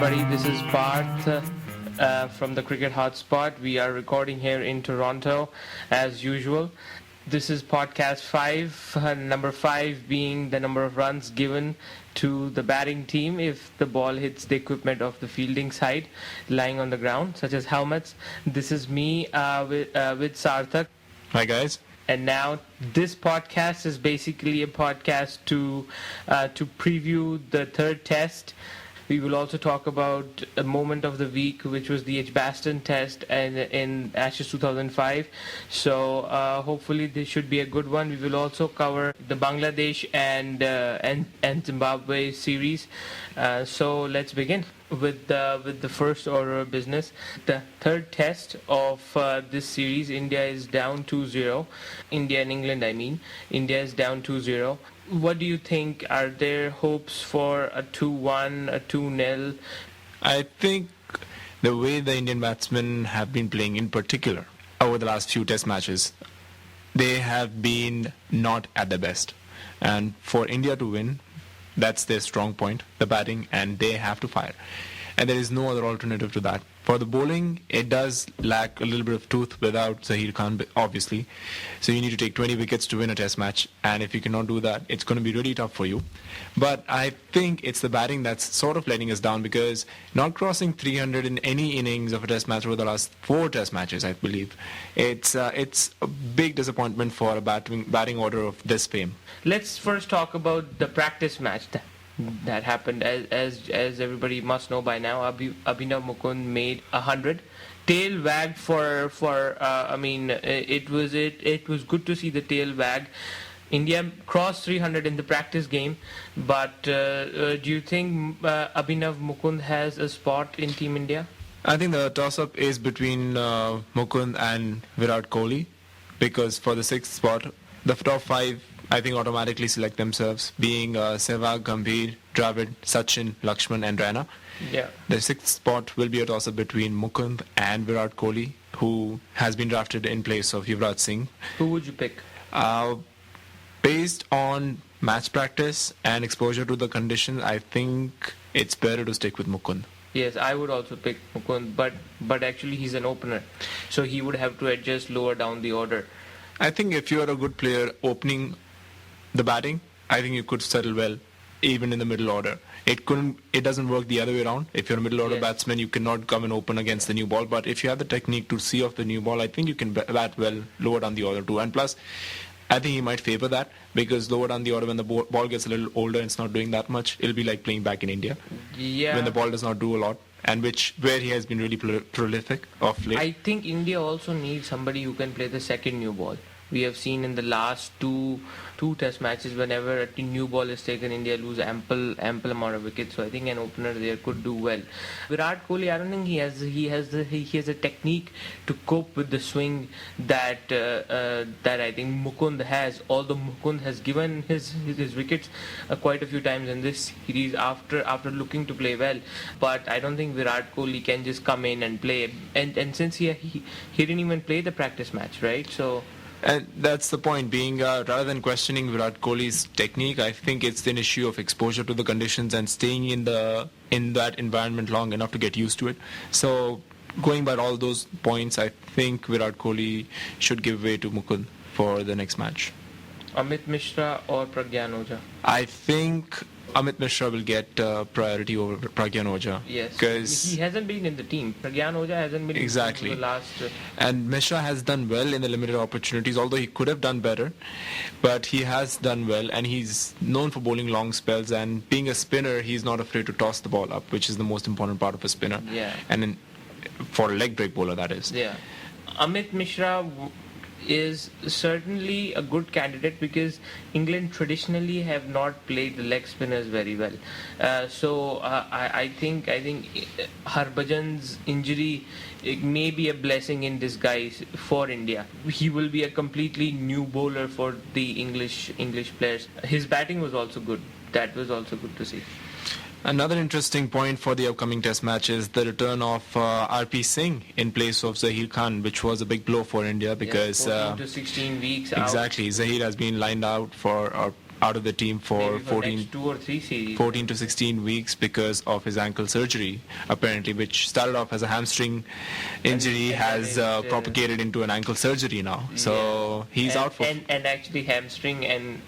everybody. This is Parth from the Cricket Hotspot. We are recording here in Toronto as usual. This is podcast 5, number 5 being the number of runs given to the batting team if the ball hits the equipment of the fielding side lying on the ground, such as helmets. This is me with Sarthak. Hi guys. And now this podcast is basically a podcast to preview the third test. We will also talk about a moment of the week, which was the Edgbaston test and in Ashes 2005. So hopefully this should be a good one. We will also cover the Bangladesh and Zimbabwe series. So let's begin with the first order of business. The third test of this series, India is down 2-0. India and England, I mean. India is down 2-0. What do you think? Are there hopes for a 2-1, a 2-0? I think the way the Indian batsmen have been playing in particular over the last few test matches, they have been not at their best. And for India to win, that's their strong point, the batting, and they have to fire. And there is no other alternative to that. For the bowling, it does lack a little bit of tooth without Zaheer Khan, obviously. So you need to take 20 wickets to win a test match. And if you cannot do that, it's going to be really tough for you. But I think it's the batting that's sort of letting us down, because not crossing 300 in any innings of a test match over the last 4 test matches, I believe, it's a big disappointment for a batting order of this fame. Let's first talk about the practice match that happened. As everybody must know by now, Abhinav Mukund made 100. Tail wagged it was good to see the tail wag. India crossed 300 in the practice game, but do you think Abhinav Mukund has a spot in Team India? I think the toss-up is between Mukund and Virat Kohli, because for the 6th spot, the top 5 I think automatically select themselves, being Sehwag, Gambhir, Dravid, Sachin, Lakshman and Raina. Yeah. The 6th spot will be a toss-up between Mukund and Virat Kohli, who has been drafted in place of Yuvraj Singh. Who would you pick? Based on match practice and exposure to the conditions, I think it's better to stick with Mukund. Yes, I would also pick Mukund, but actually he's an opener, so he would have to adjust lower down the order. I think if you are a good player opening the batting, I think you could settle well even in the middle order. It doesn't work the other way around. If you're a middle order batsman, you cannot come and open against the new ball. But if you have the technique to see off the new ball, I think you can bat well lower down the order too. And plus, I think he might favor that, because lower down the order, when the ball gets a little older and it's not doing that much, it'll be like playing back in India. Yeah. When the ball does not do a lot, and where he has been really prolific of late. I think India also needs somebody who can play the second new ball. We have seen in the last two test matches, whenever a new ball is taken, India lose ample amount of wickets. So I think an opener there could do well. Virat Kohli, I don't think he has a technique to cope with the swing that I think Mukund has. Although Mukund has given his wickets quite a few times in this series after looking to play well, but I don't think Virat Kohli can just come in and play. And since he didn't even play the practice match, right? So. And that's the point, being rather than questioning Virat Kohli's technique, I think it's an issue of exposure to the conditions and staying in that environment long enough to get used to it. So going by all those points, I think Virat Kohli should give way to Mukund for the next match. Amit Mishra or Pragyan Ojha? I think Amit Mishra will get priority over Pragyan Ojha. Yes, because he hasn't been in the team. Pragyan Ojha hasn't been exactly in the last. And Mishra has done well in the limited opportunities, although he could have done better. But he has done well, and he's known for bowling long spells. And being a spinner, he's not afraid to toss the ball up, which is the most important part of a spinner. Yeah. And for a leg break bowler, that is. Yeah. Amit Mishra is certainly a good candidate, because England traditionally have not played the leg spinners very well. I think Harbhajan's injury, it may be a blessing in disguise for India. He will be a completely new bowler for the English players. His batting was also good. That was also good to see. Another interesting point for the upcoming test match is the return of RP Singh in place of Zaheer Khan, which was a big blow for India because 14 to 16 weeks exactly out. Zaheer has been lined out for out of the team for Maybe for next 2 or 3 series. 14 to 16 weeks because of his ankle surgery, apparently, which started off as a hamstring injury, has propagated into an ankle surgery now. So he's out for... And actually hamstring and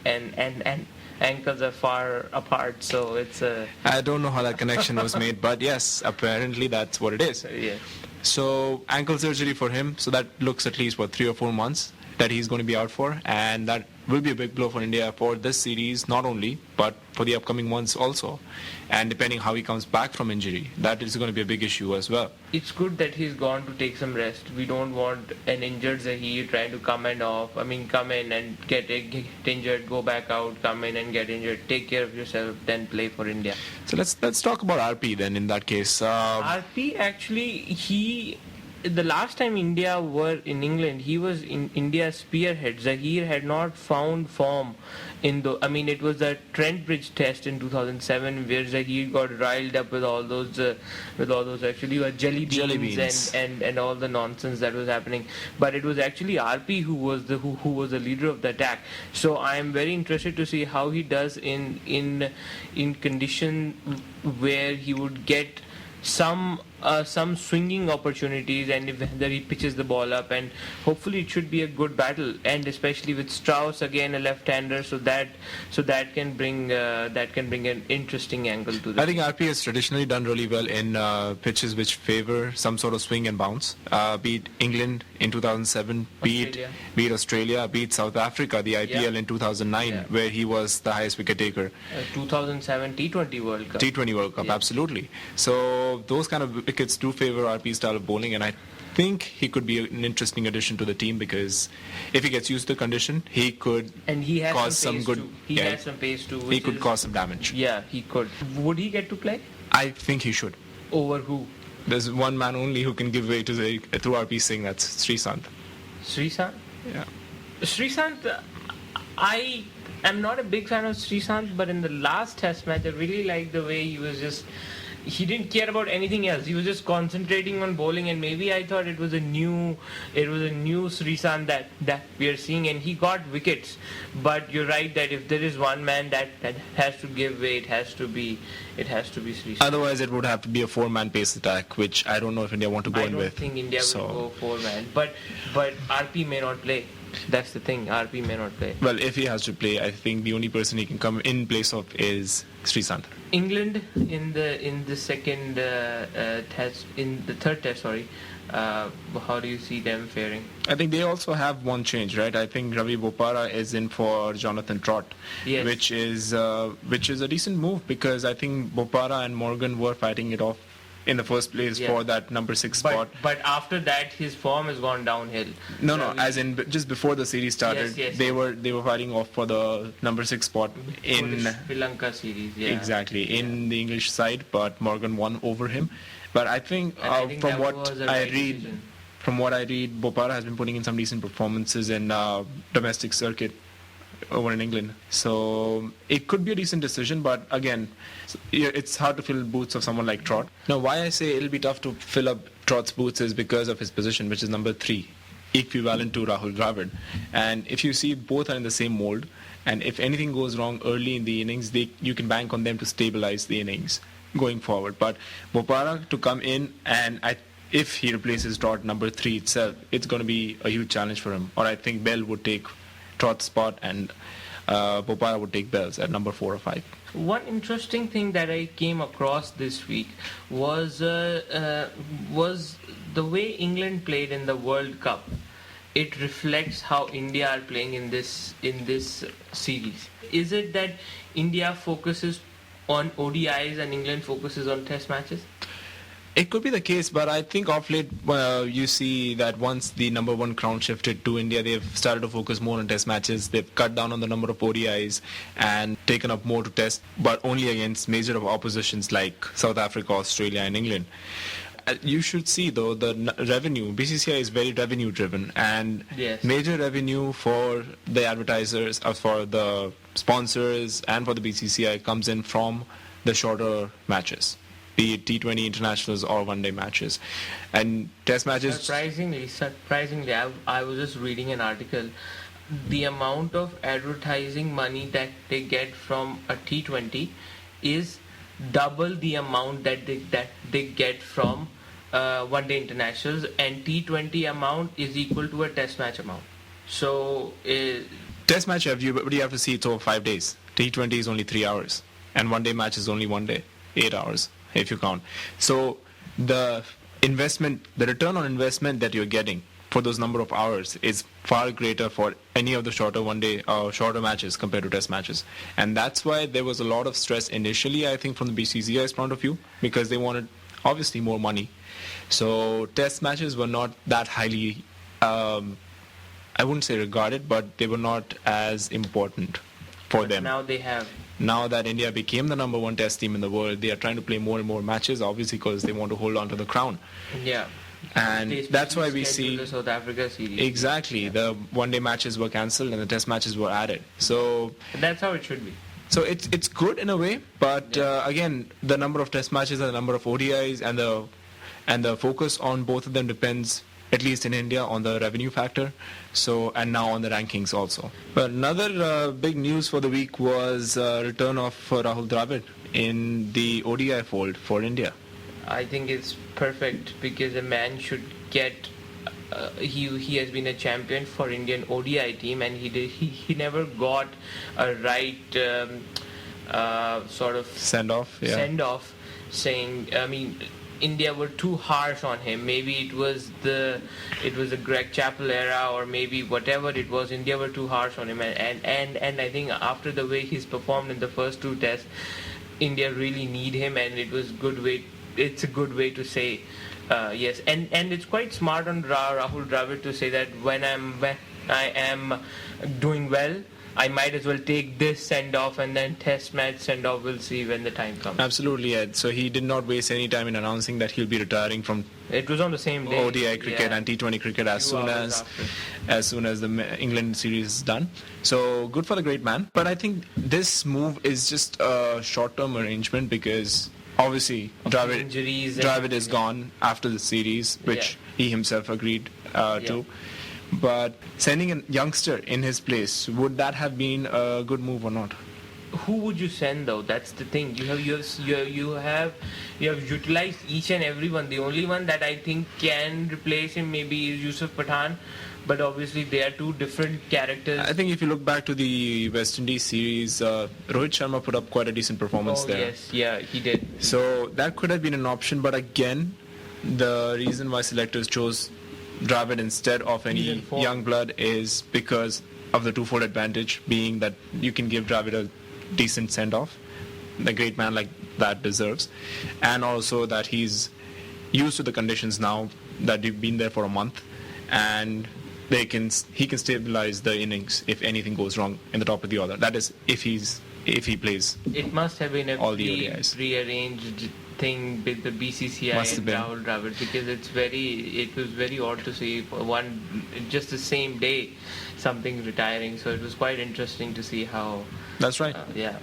ankles are far apart, so it's a... I don't know how that connection was made, but yes, apparently that's what it is. Yeah. So ankle surgery for him, so that looks at least, 3 or 4 months that he's going to be out for, and that will be a big blow for India for this series, not only, but for the upcoming ones also. And depending how he comes back from injury, that is going to be a big issue as well. It's good that he's gone to take some rest. We don't want an injured Zahir trying to come in and get injured, go back out, come in and get injured. Take care of yourself, then play for India. So let's talk about RP then. In that case, RP actually the last time India were in England, he was in India's spearhead. Zahir had not found form it was the Trent Bridge test in 2007 where Zahir got riled up with all those actually jelly beans. And all the nonsense that was happening. But it was actually RP who was the leader of the attack. So I am very interested to see how he does in condition where he would get some swinging opportunities, and whether he pitches the ball up, and hopefully it should be a good battle, and especially with Strauss again, a left-hander, so that can bring an interesting angle to the... I think RP has traditionally done really well in pitches which favor some sort of swing and bounce. Beat England in 2007, beat Australia, beat South Africa, the IPL in 2009, where he was the highest wicket taker. 2007 T20 World Cup. T20 World Cup, absolutely. So those kind of wickets do favor RP's style of bowling, and I think he could be an interesting addition to the team because if he gets used to the condition, he could cause some good... He has some pace too. He could cause some damage. Yeah, he could. Would he get to play? I think he should. Over who? There's one man only who can give way to RP Singh, that's Sreesanth. Sreesanth? Yeah. Sreesanth, I am not a big fan of Sreesanth, but in the last test match, I really liked the way he didn't care about anything else. He was just concentrating on bowling, and maybe I thought it was a new Sreesanth that we are seeing, and he got wickets. But you're right that if there is one man that has to give way, it has to be Sreesanth. Otherwise, it would have to be a 4-man pace attack, which I don't know if India want to go in with. I don't think India will go 4-man, but RP may not play. That's the thing. RP may not play. Well, if he has to play, I think the only person he can come in place of is Sreesanth. England in the second test, in the third test, how do you see them faring? I think they also have one change, right? I think Ravi Bopara is in for Jonathan Trott, yes. which is a decent move because I think Bopara and Morgan were fighting it off in the first place for that number 6 spot. But after that, his form has gone downhill. No, as in just before the series started, they were fighting off for the number 6 spot in the Sri Lanka series. Yeah. Exactly, in the English side, but Morgan won over him. But I think, from what I read, Bopara has been putting in some decent performances in domestic circuit over in England. So it could be a decent decision, but again, it's hard to fill boots of someone like Trott. Now, why I say it'll be tough to fill up Trott's boots is because of his position, which is number 3, equivalent to Rahul Dravid. And if you see, both are in the same mold, and if anything goes wrong early in the innings, you can bank on them to stabilize the innings going forward. But Bopara to come in, and if he replaces Trott number 3 itself, it's going to be a huge challenge for him. Or I think Bell would take Trott's spot and Bopara would take Bell's at number 4 or 5. One interesting thing that I came across this week was the way England played in the World Cup. It reflects how India are playing in this series. Is it that India focuses on ODIs and England focuses on test matches? It could be the case, but I think of late you see that once the number 1 crown shifted to India, they've started to focus more on test matches. They've cut down on the number of ODIs and taken up more to test, but only against major oppositions like South Africa, Australia and England. You should see, though, the revenue. BCCI is very revenue driven, and major revenue for the advertisers, for the sponsors and for the BCCI comes in from the shorter matches, be it T20 internationals or one-day matches. And test matches... Surprisingly, I was just reading an article. the amount of advertising money that they get from a T20 is double the amount that they get from one day internationals, and T20 amount is equal to a test match amount. So Test match, but you have to see it's over 5 days. T20 is only 3 hours, and one day match is only 1 day, 8 hours if you count. So the return on investment that you're getting for those number of hours is far greater for any of the shorter shorter matches compared to test matches. And that's why there was a lot of stress initially, I think, from the BCCI's point of view, because they wanted obviously more money. So test matches were not that highly, I wouldn't say regarded, but they were not as important for them. Now they have. Now that India became the number one test team in the world, they are trying to play more and more matches, obviously because they want to hold on to the crown. Yeah. And that's why we see the South Africa series. Exactly. Yeah. The one-day matches were cancelled and the test matches were added. So that's how it should be. So it's good in a way, but again, the number of test matches and the number of ODIs and the focus on both of them depends, at least in India, on the revenue factor. So, and now on the rankings also. But another big news for the week was return of Rahul Dravid in the ODI fold for India. I think it's perfect because a man should get. He has been a champion for Indian ODI team, and he never got a right sort of send off. Saying, I mean, India were too harsh on him. Maybe it was the Greg Chappell era, or maybe whatever it was. India were too harsh on him, and I think after the way he's performed in the first two tests, India really need him, and it's a good way to say yes. And it's quite smart on Rahul Dravid to say that when I am doing well, I might as well take this send-off, and then test match send-off we'll see when the time comes. Absolutely, Ed. So he did not waste any time in announcing that he'll be retiring from it was on the same day. ODI cricket and T20 cricket as soon as the England series is done. So good for the great man. But I think this move is just a short-term arrangement because obviously Dravid is gone after the series, which he himself agreed to. But sending a youngster in his place, would that have been a good move or not? Who would you send though? That's the thing. You have utilized each and every one. The only one that I think can replace him maybe is Yusuf Pathan, but obviously they are two different characters. I think if you look back to the West Indies series, Rohit Sharma put up quite a decent performance there. Yes, yeah, he did. So that could have been an option, but again, the reason why selectors chose Dravid instead of any young blood is because of the twofold advantage, being that you can give Dravid a decent send-off, the great man like that deserves, and also that he's used to the conditions now, that you've been there for a month, and he can stabilize the innings if anything goes wrong in the top of the order. That is, if he plays. It must have been a all the ODIs. Prearranged thing with the BCCI and Rahul Dravid, because it was very odd to see just the same day something retiring. So it was quite interesting to see how. That's right. Yeah.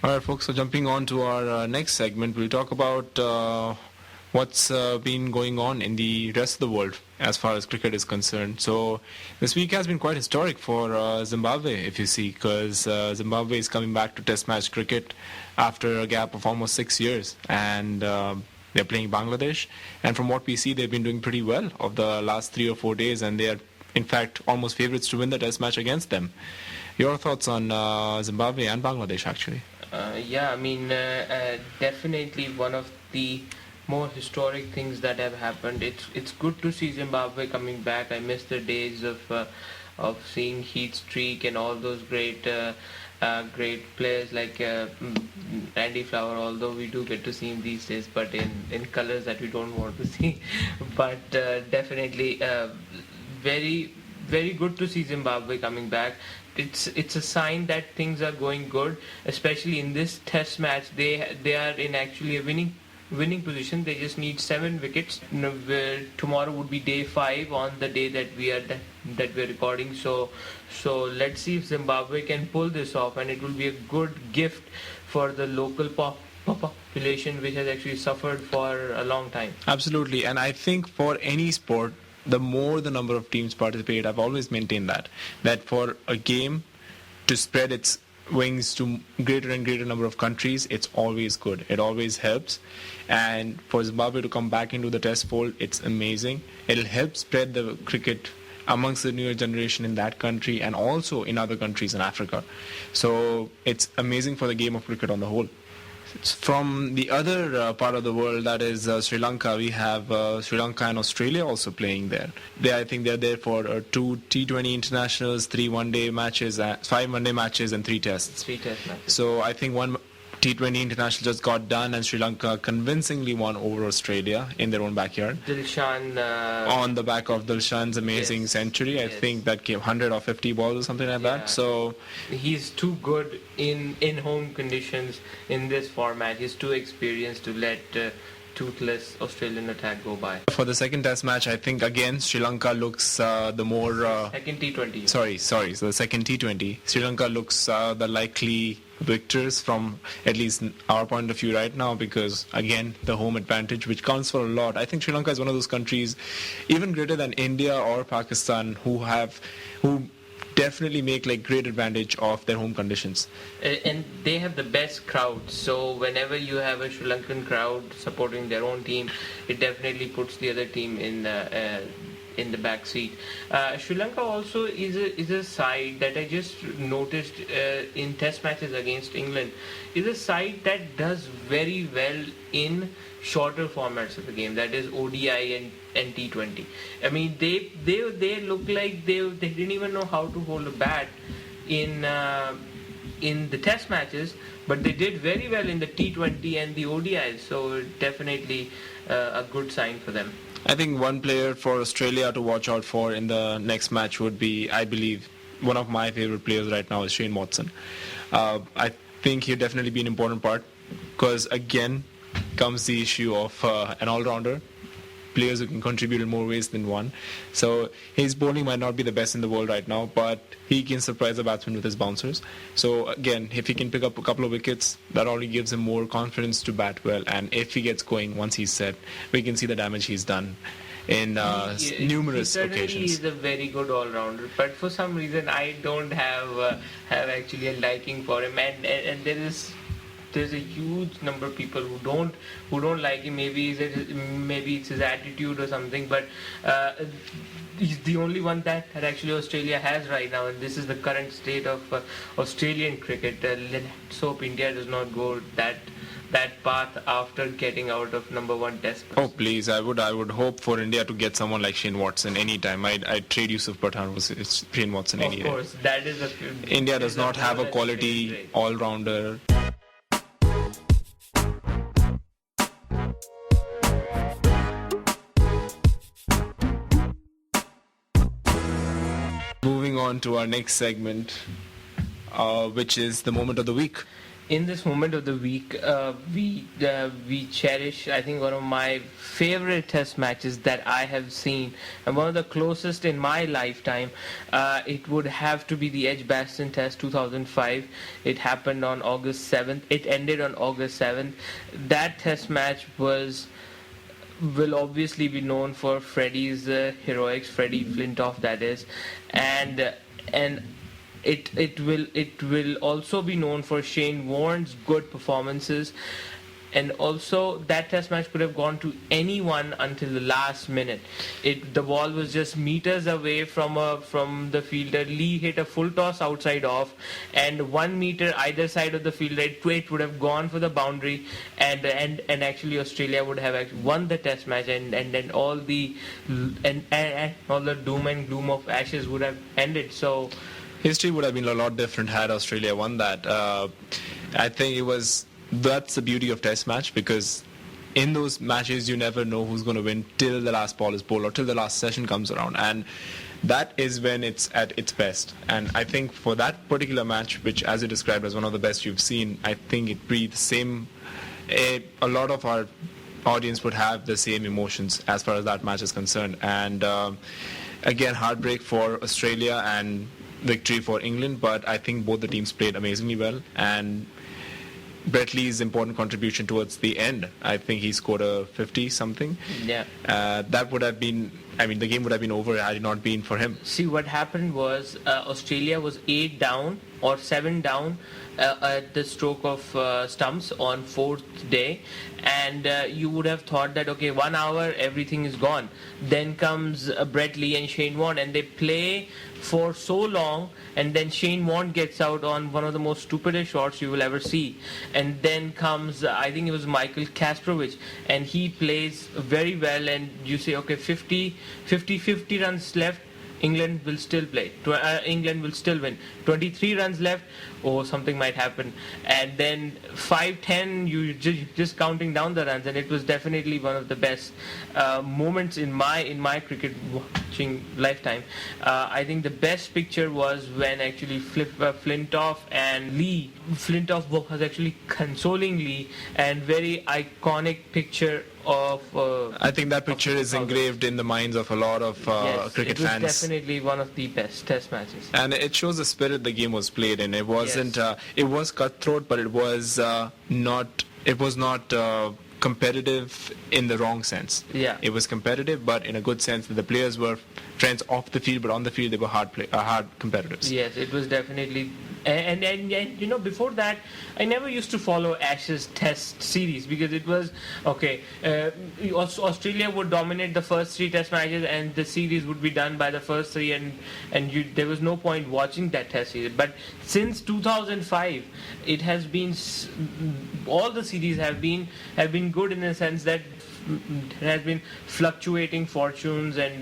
All right, folks. So jumping on to our next segment, we'll talk about what's been going on in the rest of the world as far as cricket is concerned. So this week has been quite historic for Zimbabwe, if you see, because Zimbabwe is coming back to test match cricket after a gap of almost 6 years, and they're playing Bangladesh. And from what we see, they've been doing pretty well of the last 3 or 4 days, and they are, in fact, almost favorites to win the test match against them. Your thoughts on Zimbabwe and Bangladesh, actually? Definitely one of the more historic things that have happened. It's good to see Zimbabwe coming back. I miss the days of seeing Heat Streak and all those great players like Randy Flower, although we do get to see him these days, but in colors that we don't want to see. But definitely very, very good to see Zimbabwe coming back. It's a sign that things are going good, especially in this test match. They are in actually a winning position. They just need 7 wickets. Tomorrow would be day 5 on the day that we're recording. So let's see if Zimbabwe can pull this off, and it will be a good gift for the local population, which has actually suffered for a long time. Absolutely, and I think for any sport, the more the number of teams participate, I've always maintained that for a game to spread its wings to greater and greater number of countries, it's always good. It always helps. And for Zimbabwe to come back into the test fold, it's amazing. It'll help spread the cricket amongst the newer generation in that country and also in other countries in Africa. So it's amazing for the game of cricket on the whole. From the other part of the world, that is Sri Lanka, we have Sri Lanka and Australia also playing there. I think they're there for 2 T20 internationals, 3 one-day matches, 5 one-day matches, and 3 tests. 3 test matches. So I think one T20 international just got done, and Sri Lanka convincingly won over Australia in their own backyard. Dilshan On the back of Dilshan's amazing century, I think that came 100 or 50 balls or something like that. So he's too good in home conditions in this format. He's too experienced to let toothless Australian attack go by. for the second test match, I think again Sri Lanka looks the more... second T20. Sorry. So the second T20, Sri Lanka looks the likely victors from at least our point of view right now, because again the home advantage, which counts for a lot. I think Sri Lanka is one of those countries, even greater than India or Pakistan, who definitely make like great advantage of their home conditions. And they have the best crowd, so whenever you have a Sri Lankan crowd supporting their own team, it definitely puts the other team in the back seat. Sri Lanka also is a side that I just noticed in test matches against England, is a side that does very well in shorter formats of the game, that is ODI and T20. I mean, they look like they didn't even know how to hold a bat in the test matches, but they did very well in the T20 and the ODIs, so definitely a good sign for them. I think one player for Australia to watch out for in the next match would be, I believe, one of my favorite players right now is Shane Watson. I think he'll definitely be an important part, because again comes the issue of an all-rounder, players who can contribute in more ways than one. So his bowling might not be the best in the world right now, but he can surprise the batsman with his bouncers. So again, if he can pick up a couple of wickets, that only gives him more confidence to bat well. And if he gets going once he's set, we can see the damage he's done in numerous occasions. He is a very good all-rounder, but for some reason I don't have actually a liking for him, and there's a huge number of people who don't like him. Maybe it's his attitude or something, but he's the only one that actually Australia has right now, and this is the current state of Australian cricket. Let's hope India does not go that path after getting out of number 1 test. Oh please, I would hope for India to get someone like Shane Watson anytime. I'd trade Yusuf Pathan with Shane Watson any day. Of course, that is India does not have a quality all-rounder. Moving on to our next segment, which is the moment of the week. In this moment of the week, we cherish, I think, one of my favorite test matches that I have seen, and one of the closest in my lifetime. It would have to be the Edgbaston Test 2005. It happened on August 7th. It ended on August 7th. That test match will obviously be known for Freddie's heroics, Freddie Flintoff, that is, and it will also be known for Shane Warne's good performances. And also, that test match could have gone to anyone until the last minute. The ball was just meters away from the fielder. Lee hit a full toss outside off, and 1 meter either side of the fielder, it would have gone for the boundary, and actually Australia would have actually won the test match, and then all the doom and gloom of Ashes would have ended. So history would have been a lot different had Australia won that. I think that's the beauty of test match, because in those matches you never know who's going to win till the last ball is bowled or till the last session comes around, and that is when it's at its best. And I think for that particular match, which as you described as one of the best you've seen, I think it breathed the same. A lot of our audience would have the same emotions as far as that match is concerned. And again, heartbreak for Australia and victory for England, but I think both the teams played amazingly well, and Brett Lee's important contribution towards the end. I think he scored a 50 something. Yeah. That would have been, the game would have been over had it not been for him. See, what happened was Australia was 8 down or 7 down at the stroke of stumps on fourth day, and you would have thought that, okay, 1 hour, everything is gone. Then comes Brett Lee and Shane Warne, and they play for so long, and then Shane Warne gets out on one of the most stupidest shots you will ever see. And then comes, I think it was Michael Kasparovich, and he plays very well, and you say, okay, 50 runs left, England will still play. England will still win. 23 runs left. Oh, something might happen. And then 5-10, you just counting down the runs, and it was definitely one of the best moments in my cricket watching lifetime. I think the best picture was when actually Flintoff and Lee. Flintoff was actually consoling Lee, and very iconic picture of. I think that picture is engraved in the minds of a lot of cricket fans. It was definitely one of the best Test matches. And it shows the spirit the game was played in. It wasn't. It was cutthroat, but it was not. It was not competitive in the wrong sense. Yeah. It was competitive, but in a good sense that the players were friends off the field, but on the field they were hard competitors. Yes, it was definitely. And you know, before that, I never used to follow Ashes Test series because it was okay. Australia would dominate the first 3 Test matches, and the series would be done by the first 3, and there was no point watching that Test series. But since 2005, it has been all the series have been good in the sense that there has been fluctuating fortunes, and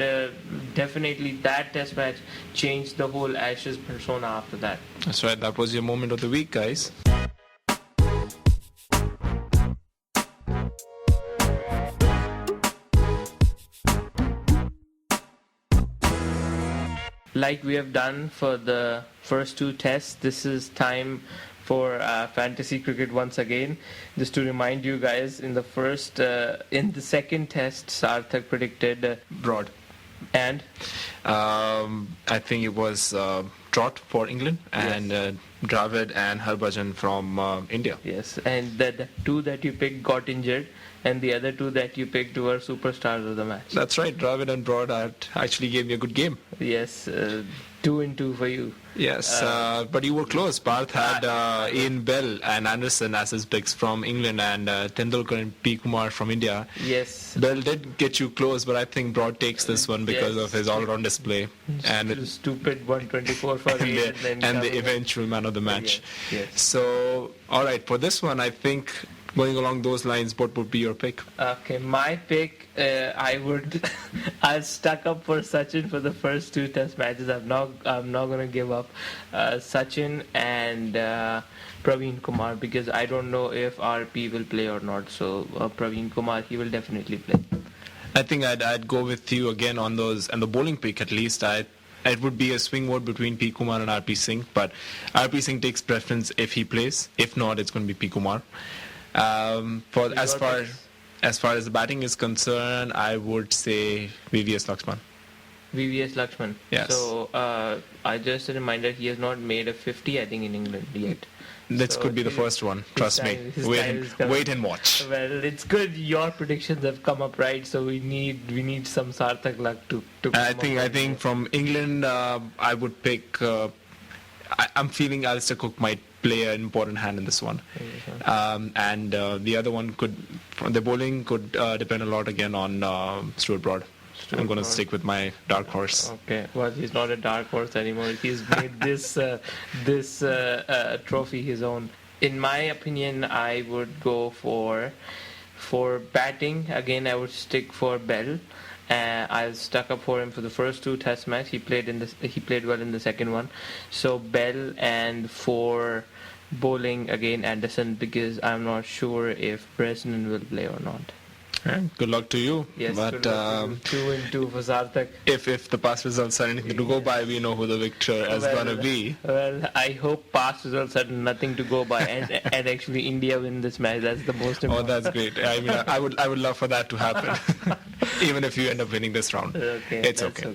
definitely that Test match changed the whole Ashes persona after that. That's right. That was your moment of the week, guys. Like we have done for the first 2 tests, this is time for fantasy cricket once again. Just to remind you guys, in the second test, Sarthak predicted Broad. And I think it was Trot for England, and Dravid and Harbhajan from India. Yes, and the 2 that you picked got injured, and the other 2 that you picked were superstars of the match. That's right. Dravid and Broad actually gave me a good game. Yes, 2-2 for you. Yes, but you were close. Parth had Ian Bell and Anderson as his picks from England, and Tendulkar and P. Kumar from India. Yes. Bell did get you close, but I think Broad takes this one because of his all-round display. And stupid 124 for 8. And the eventual man of the match. Yes. So, all right, for this one, I think going along those lines, what would be your pick? Okay, my pick, I stuck up for Sachin for the first 2 Test matches. I'm not going to give up Sachin and Praveen Kumar, because I don't know if RP will play or not. So Praveen Kumar, he will definitely play. I think I'd go with you again on those, and the bowling pick at least. It would be a swing vote between P. Kumar and RP Singh, but RP Singh takes preference if he plays. If not, it's going to be P. Kumar. As far as the batting is concerned, I would say VVS Lakshman. VVS Lakshman. Yes. So just a reminder, he has not made a 50, I think, in England yet. This could be the first one. Trust me. Wait and watch. Well, it's good. Your predictions have come up right, so we need some Sarthak luck to. I think from England, I would pick. I'm feeling Alistair Cook might play an important hand in this one, and the other one the bowling could depend a lot again on Stuart Broad. I'm going to stick with my dark horse. Okay, well, he's not a dark horse anymore. He's made this trophy his own. In my opinion, I would go for batting. Again, I would stick for Bell. I stuck up for him for the first 2 Test matches. He played well in the second one. So Bell, and for bowling again Anderson, because I'm not sure if Bresnan will play or not. Good luck to you. Yes, but good luck to you. 2-2 for Sarthak. If the past results are anything to go by, we know who the victor is going to be. Well, I hope past results are nothing to go by, and actually India win this match. That's the most important. Oh, that's great. I mean, I would love for that to happen, even if you end up winning this round. Okay, it's okay.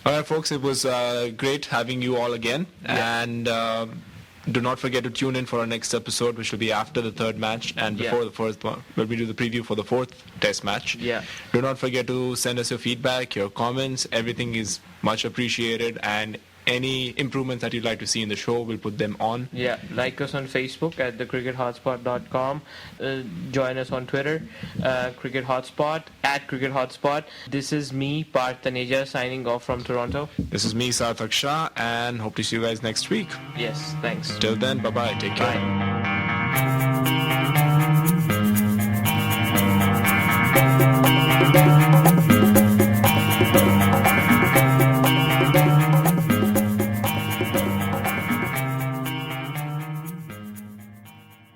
All right, folks, it was great having you all again, and do not forget to tune in for our next episode, which will be after the third match and before the first one, where we do the preview for the fourth test match. Yeah. Do not forget to send us your feedback, your comments. Everything is much appreciated, and any improvements that you'd like to see in the show, we'll put them on. Yeah, like us on Facebook at thecrickethotspot.com. Join us on Twitter, Cricket Hotspot, at Cricket Hotspot. This is me, Parth Taneja, signing off from Toronto. This is me, Sarthak Shah, and hope to see you guys next week. Yes, thanks. Till then, bye-bye. Take care. Bye.